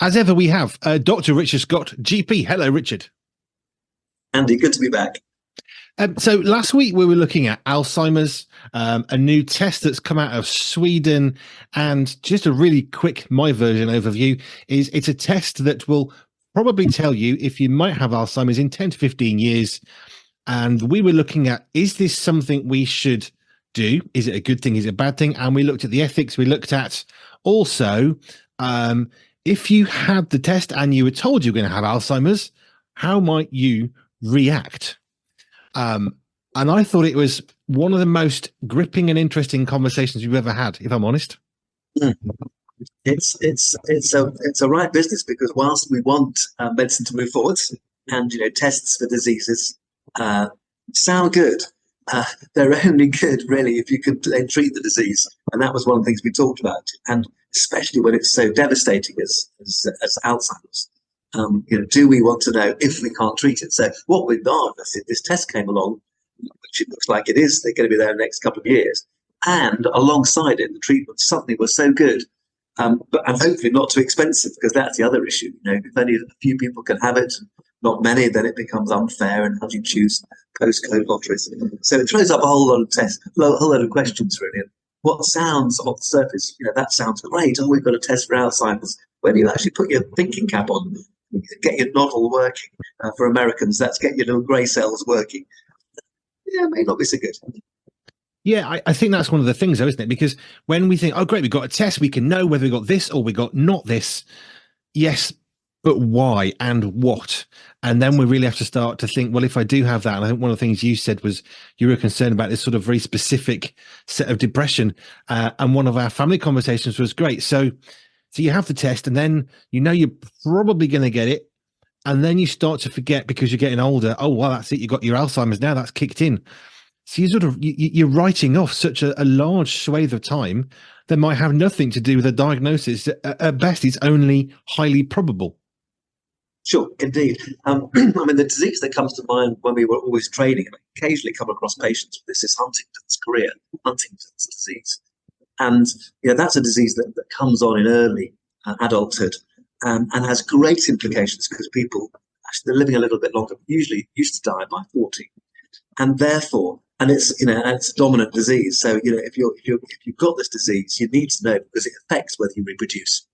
As ever, we have Dr. Richard Scott, GP. Hello, Richard. Andy, good to be back. So last week we were looking at Alzheimer's, a new test that's come out of Sweden, and just a really quick my version overview is it's a test that will probably tell you if you might have Alzheimer's in 10 to 15 years. And we were looking at, is this something we should do? Is it a good thing? Is it a bad thing? And we looked at the ethics. We looked at also, if you had the test and you were told you were going to have Alzheimer's, how might you react? And I thought it was one of the most gripping and interesting conversations we've ever had, if I'm honest. It's a right business, because whilst we want medicine to move forward, and tests for diseases sound good, they're only good really if you can then treat the disease, and that was one of the things we talked about, and especially when it's so devastating as Alzheimer's. Do we want to know if we can't treat it? So what we've done is this test came along, which it looks like it is. They're going to be there in the next couple of years. And alongside it, the treatment suddenly was so good, and hopefully not too expensive, because that's the other issue. If only a few people can have it, not many, then it becomes unfair, and how do you choose postcode lotteries? So it throws up a whole lot of tests, a whole lot of questions, really. What sounds on the surface, that sounds great. Oh, we've got a test for Alzheimer's. When you actually put your thinking cap on, get your noddle working. For Americans, that's get your little grey cells working. Yeah, it may not be so good. Yeah, I think that's one of the things, though, isn't it? Because when we think, oh, great, we've got a test, we can know whether we got this or we got not this. Yes, but why and what? And then we really have to start to think, well, if I do have that, and I think one of the things you said was you were concerned about this sort of very specific set of depression. And one of our family conversations was great. So you have the test, and then you're probably going to get it. And then you start to forget because you're getting older. Oh, well, that's it. You got your Alzheimer's now. That's kicked in. So you're writing off such a large swathe of time that might have nothing to do with a diagnosis. At best, it's only highly probable. Sure, indeed. The disease that comes to mind when we were always training, and I occasionally come across patients with this, is Huntington's disease. And that's a disease that comes on in early adulthood, and has great implications, because people actually, they're living a little bit longer, usually used to die by 40. And therefore, and it's it's a dominant disease. So if you've got this disease, you need to know, because it affects whether you reproduce,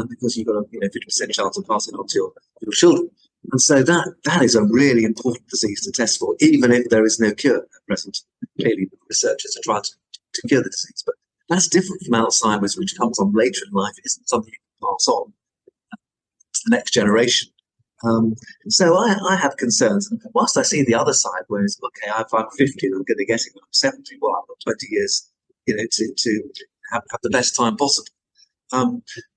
because you've got a 50% chance of passing on to your children. And so that is a really important disease to test for, even if there is no cure at present. Clearly, researchers are trying to cure the disease, but that's different from Alzheimer's, which comes on later in life. It isn't something you can pass on to the next generation. So I have concerns. Whilst I see the other side, where it's, okay, if I'm 50 and I'm going to get it when I'm 70, well, I've got 20 years, to have the best time possible.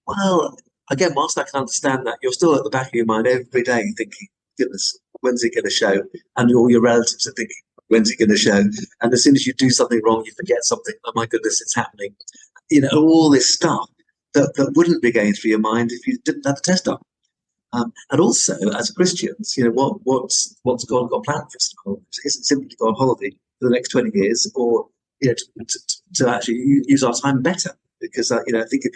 Well, again, whilst I can understand that, you're still at the back of your mind every day thinking, goodness, when's it going to show? And all your relatives are thinking, when's it going to show? And as soon as you do something wrong, you forget something. Oh my goodness, it's happening. All this stuff that wouldn't be going through your mind if you didn't have the test done. And also, as Christians, what's God got planned for us? It isn't simply to go on holiday for the next 20 years, or to actually use our time better. Because I think if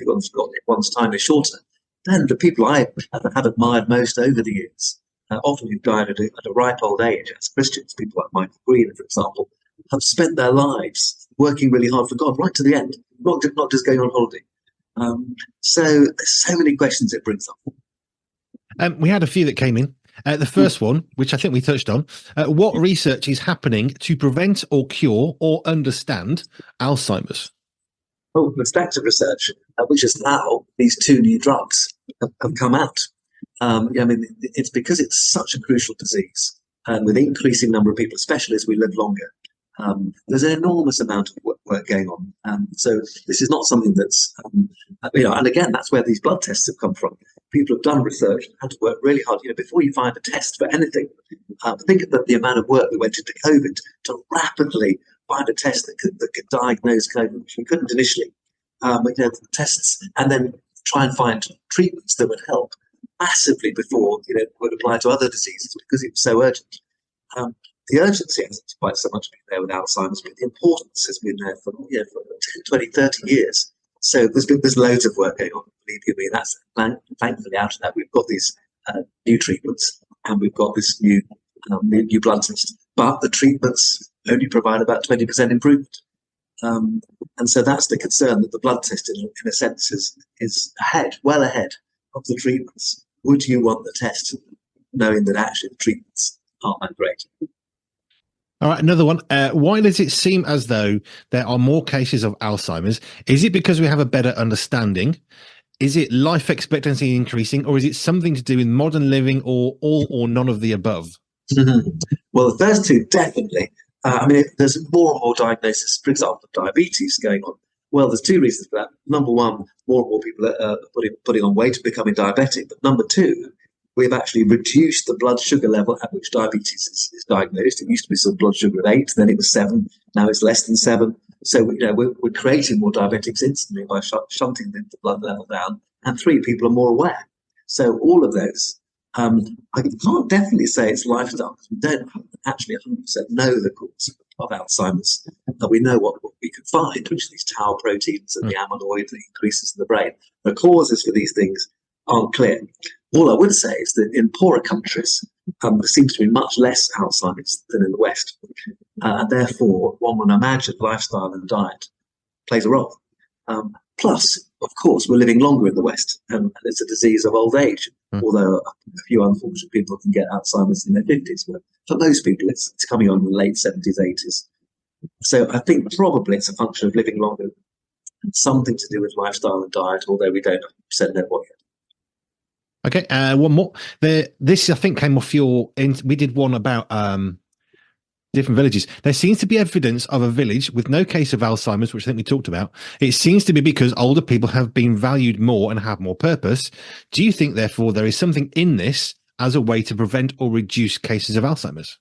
one's time is shorter, then the people I have admired most over the years, often who've died at a ripe old age, as Christians, people like Michael Green, for example, have spent their lives working really hard for God right to the end, not just going on holiday. So many questions it brings up. We had a few that came in. The first one, which I think we touched on, what research is happening to prevent or cure or understand Alzheimer's? Oh, the stacks of research, which is how these two new drugs have come out. It's because it's such a crucial disease, and with increasing number of people, especially as we live longer, there's an enormous amount of work going on. So this is not something that's, and again, that's where these blood tests have come from. People have done research and had to work really hard. Before you find a test for anything, think of the amount of work that went into COVID to rapidly find a test that could diagnose COVID, which we couldn't initially. The tests, and then try and find treatments that would help massively before would apply to other diseases, because it was so urgent. The urgency hasn't quite so much been there with Alzheimer's, but the importance has been there for 10, 20, 30 years. So there's loads of work going on. Believe you me, that's thankfully out of that we've got these new treatments and we've got this new blood test. But the treatments only provide about 20% improvement. And so that's the concern, that the blood test, in a sense, is well ahead of the treatments. Would you want the test knowing that actually the treatments aren't that great? All right, another one. Why does it seem as though there are more cases of Alzheimer's? Is it because we have a better understanding? Is it life expectancy increasing, or is it something to do with modern living, or all or none of the above? Well, the first two, definitely. I mean, there's more and more diagnosis, for example, of diabetes going on. Well, there's two reasons for that. Number one, more and more people are putting on weight and becoming diabetic. But number two, we've actually reduced the blood sugar level at which diabetes is diagnosed. It used to be some blood sugar of 8, then it was 7, now it's less than 7. So we're creating more diabetics instantly by shunting the blood level down. And 3, people are more aware. So all of those, I can't definitely say it's lifestyle, because we don't actually 100% know the cause of Alzheimer's. But we know what we can find, which are these tau proteins and the amyloid that increases in the brain. The causes for these things aren't clear. All I would say is that in poorer countries, there seems to be much less Alzheimer's than in the West. And therefore, one would imagine lifestyle and diet plays a role. Plus, of course, we're living longer in the West, and it's a disease of old age, although a few unfortunate people can get Alzheimer's in their 50s. But for most people, it's coming on in the late 70s, 80s. So I think probably it's a function of living longer and something to do with lifestyle and diet, although we don't 100% know what yet. Okay, one more. This I think came off we did one about different villages. There seems to be evidence of a village with no case of Alzheimer's, which I think we talked about. It seems to be because older people have been valued more and have more purpose. Do you think, therefore, there is something in this as a way to prevent or reduce cases of Alzheimer's?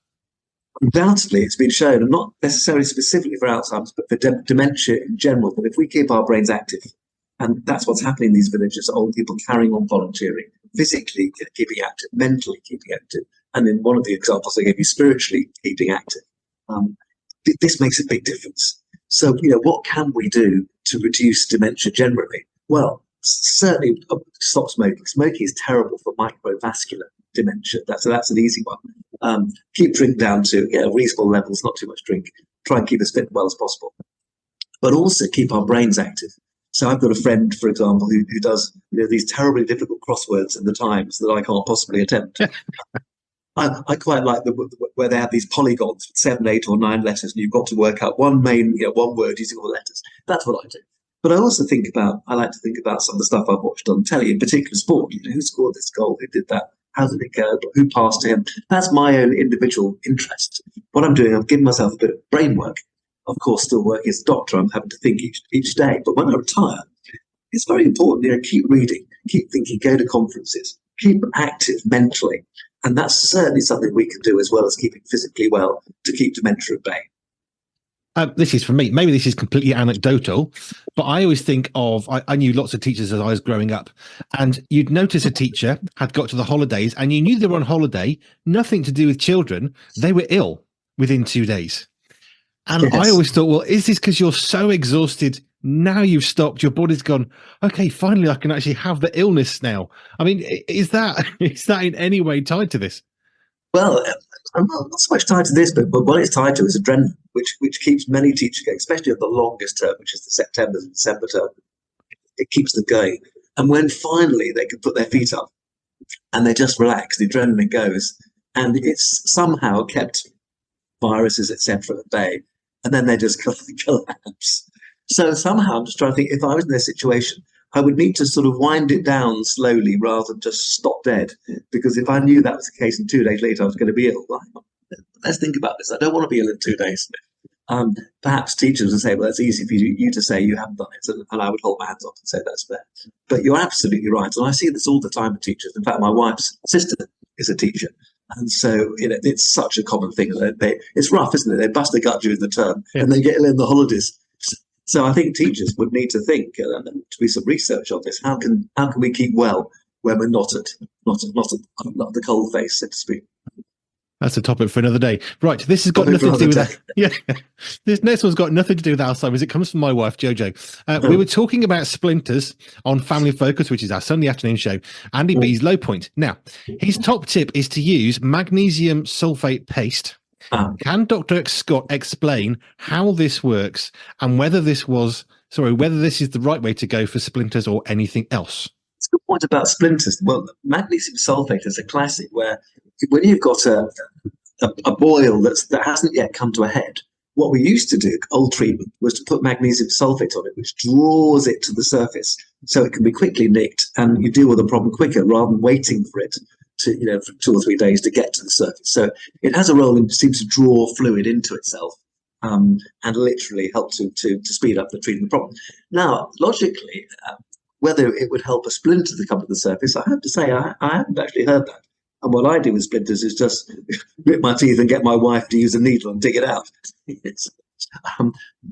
Undoubtedly, it's been shown, and not necessarily specifically for Alzheimer's, but for dementia in general, that if we keep our brains active, and that's what's happening in these villages, old people carrying on volunteering, physically keeping active, mentally keeping active, and in one of the examples I gave you, spiritually keeping active. This makes a big difference. So, what can we do to reduce dementia generally? Well, certainly stop smoking. Smoking is terrible for microvascular dementia. That's an easy one. Keep drink down to reasonable levels, not too much drink. Try and keep as fit and well as possible. But also keep our brains active. So I've got a friend, for example, who does these terribly difficult crosswords in the Times that I can't possibly attempt. I quite like where they have these polygons with 7, 8, or 9 letters, and you've got to work out one word using all the letters. That's what I do. But I also I like to think about some of the stuff I've watched on telly, in particular sport. Who scored this goal? Who did that? How did it go? Who passed to him? That's my own individual interest. What I'm doing, I'm giving myself a bit of brain work. Of course, still working as a doctor, I'm having to think each day. But when I retire, it's very important, keep reading, keep thinking, go to conferences, keep active mentally. And that's certainly something we can do, as well as keeping physically well, to keep dementia at bay. This is for me. Maybe this is completely anecdotal, but I always think of, I knew lots of teachers as I was growing up, and you'd notice a teacher had got to the holidays and you knew they were on holiday, nothing to do with children. They were ill within 2 days. And yes. I always thought, well, is this because you're so exhausted? Now you've stopped, your body's gone, okay, finally I can actually have the illness now. I mean, is that in any way tied to this? Well, I'm not so much tied to this, but what it's tied to is adrenaline, which keeps many teachers going, especially at the longest term, which is the September and December term. It keeps them going. And when finally they can put their feet up and they just relax, the adrenaline goes, and it's somehow kept viruses, etc., at bay, and then they just collapse. So somehow I'm just trying to think, if I was in this situation, I would need to sort of wind it down slowly rather than just stop dead. Because if I knew that was the case and 2 days later I was going to be ill, let's think about this. I don't want to be ill in 2 days. Perhaps teachers would say, well, it's easy for you to say you haven't done it. And I would hold my hands up and say that's fair. But you're absolutely right. And I see this all the time with teachers. In fact, my wife's sister is a teacher. And so it's such a common thing. It's rough, isn't it? They bust their gut during the term and they get ill in the holidays. So I think teachers would need to think, to be some research on this. How can we keep well when we're not at the cold face, so to speak? That's a topic for another day. Right, this has got Topic for nothing to do with another that. Yeah, this next one's got nothing to do with Alzheimer's. It comes from my wife, Jojo. We were talking about splinters on Family Focus, which is our Sunday afternoon show. Andy B's low point. Now, his top tip is to use magnesium sulfate paste. Can Dr. Scott explain how this works and whether this is the right way to go for splinters or anything else? It's a good point about splinters. Well, magnesium sulfate is a classic where when you've got a boil that hasn't yet come to a head, what we used to do, old treatment, was to put magnesium sulfate on it, which draws it to the surface so it can be quickly nicked and you deal with the problem quicker rather than waiting for it to, for 2 or 3 days to get to the surface. So it has a role in seems to draw fluid into itself and literally help to speed up the treatment problem. Now, logically, whether it would help a splinter to come to the surface, I have to say I haven't actually heard that. And what I do with splinters is just grit my teeth and get my wife to use a needle and dig it out.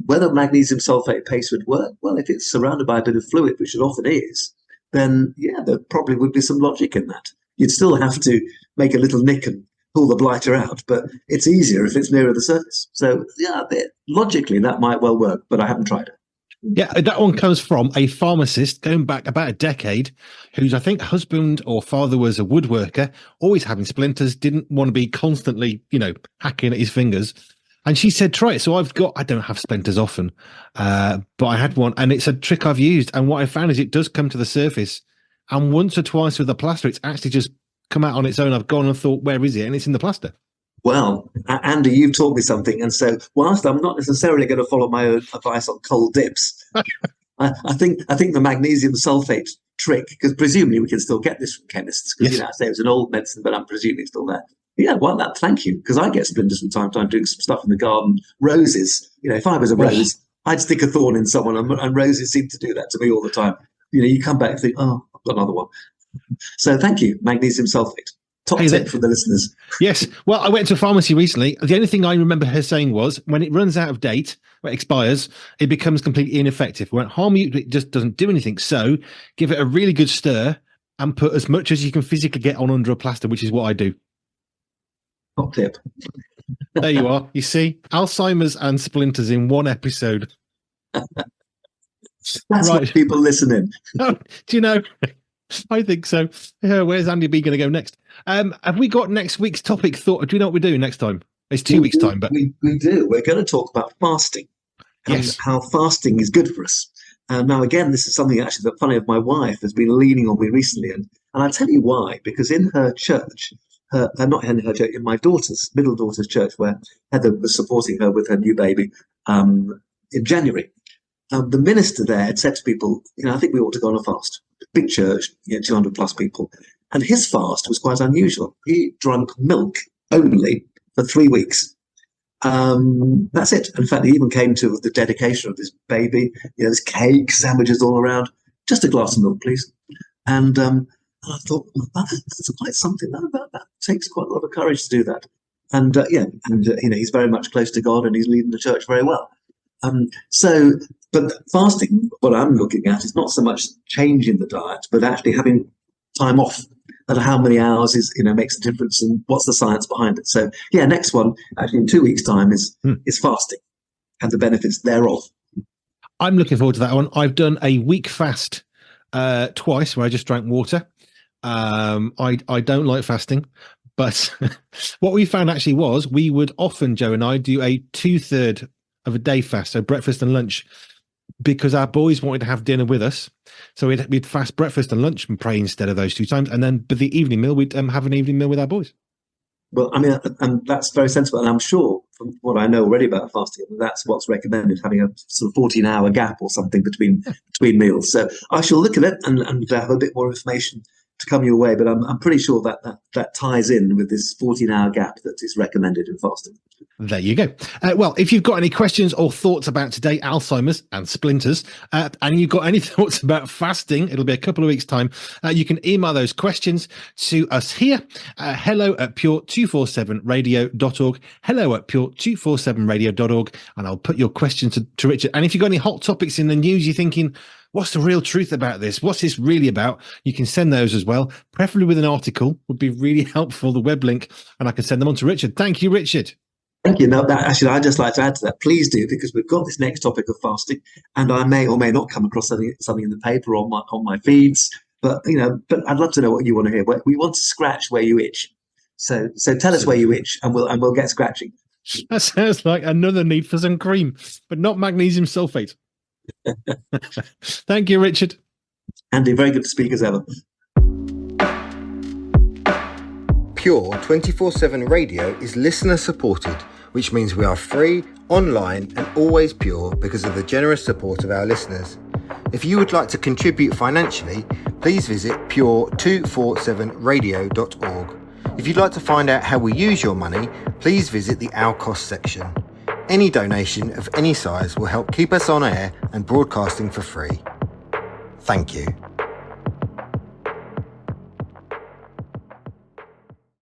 Whether magnesium sulfate paste would work, well, if it's surrounded by a bit of fluid, which it often is, then yeah, there probably would be some logic in that. You'd still have to make a little nick and pull the blighter out, but it's easier if it's nearer the surface. So yeah, logically that might well work, but I haven't tried it. Yeah, that one comes from a pharmacist going back about a decade whose, I think, husband or father was a woodworker, always having splinters, didn't want to be constantly, hacking at his fingers. And she said, try it. So I don't have splinters often, but I had one and it's a trick I've used. And what I found is it does come to the surface. And once or twice with the plaster, it's actually just come out on its own. I've gone and thought, where is it? And it's in the plaster. Well, Andy, you've taught me something. And so whilst I'm not necessarily going to follow my own advice on cold dips, I think the magnesium sulfate trick, because presumably we can still get this from chemists, because I say it's an old medicine, but I'm presuming it's still there. Yeah, well, thank you, because I get splinters from time to time doing some stuff in the garden. Roses, if I was a rose, I'd stick a thorn in someone, and roses seem to do that to me all the time. You come back and think, oh, I've got another one. So thank you, magnesium sulfate. Top tip for the listeners. Yes. Well, I went to a pharmacy recently. The only thing I remember her saying was when it runs out of date, when it expires, it becomes completely ineffective. It won't harm you, it just doesn't do anything. So give it a really good stir and put as much as you can physically get on under a plaster, which is what I do. Top tip. There you are. You see, Alzheimer's and splinters in one episode. That's right. What people listening. Oh, do you know? I think so. Where's Andy B going to go next? Have we got next week's topic thought? Do you know what we're doing next time? It's 2 weeks' time, but we do. We're going to talk about fasting and how fasting is good for us. Now, again, this is something actually that funny of my wife has been leaning on me recently, and I'll tell you why. Because in her church, not in her church, in my middle daughter's church, where Heather was supporting her with her new baby in January. The minister there had said to people, I think we ought to go on a fast. Big church, 200 plus people. And his fast was quite unusual. He drank milk only for 3 weeks. That's it. In fact, he even came to the dedication of this baby. There's cake, sandwiches all around. Just a glass of milk, please. And I thought, that's quite something. That takes quite a lot of courage to do that. And he's very much close to God and he's leading the church very well. But fasting, what I'm looking at is not so much changing the diet, but actually having time off. And how many hours makes a difference, and what's the science behind it? So next one actually in 2 weeks' time is fasting and the benefits thereof. I'm looking forward to that one. I've done a week fast twice where I just drank water. I don't like fasting, but what we found actually was we would often, Joe and I, do a 2/3 of a day fast, so breakfast and lunch, because our boys wanted to have dinner with us. So we'd fast breakfast and lunch and pray instead of those 2 times. And then, but the evening meal, we'd have an evening meal with our boys. Well, I mean, and that's very sensible. And I'm sure from what I know already about fasting, that's what's recommended, having a sort of 14-hour gap or something between meals. So I shall look at it and have a bit more information to come your way. But I'm pretty sure that ties in with this 14-hour gap that is recommended in fasting. There you go. Well, if you've got any questions or thoughts about today, Alzheimer's and splinters, and you've got any thoughts about fasting, it'll be a couple of weeks' time. You can email those questions to us here. hello@pure247radio.org. hello@pure247radio.org. And I'll put your questions to Richard. And if you've got any hot topics in the news, you're thinking, what's the real truth about this? What's this really about? You can send those as well, preferably with an article would be really helpful, the web link, and I can send them on to Richard. Thank you, Richard. Thank you. No, actually, I'd just like to add to that. Please do, because we've got this next topic of fasting, and I may or may not come across something in the paper or on my feeds. But but I'd love to know what you want to hear. We want to scratch where you itch. So tell us where you itch, and we'll get scratching. That sounds like another need for some cream, but not magnesium sulfate. Thank you, Richard. Andy, very good to speak as ever. Pure 24/7 radio is listener supported, which means we are free, online and always pure because of the generous support of our listeners. If you would like to contribute financially, please visit pure247radio.org. If you'd like to find out how we use your money, please visit the Our Cost section. Any donation of any size will help keep us on air and broadcasting for free. Thank you.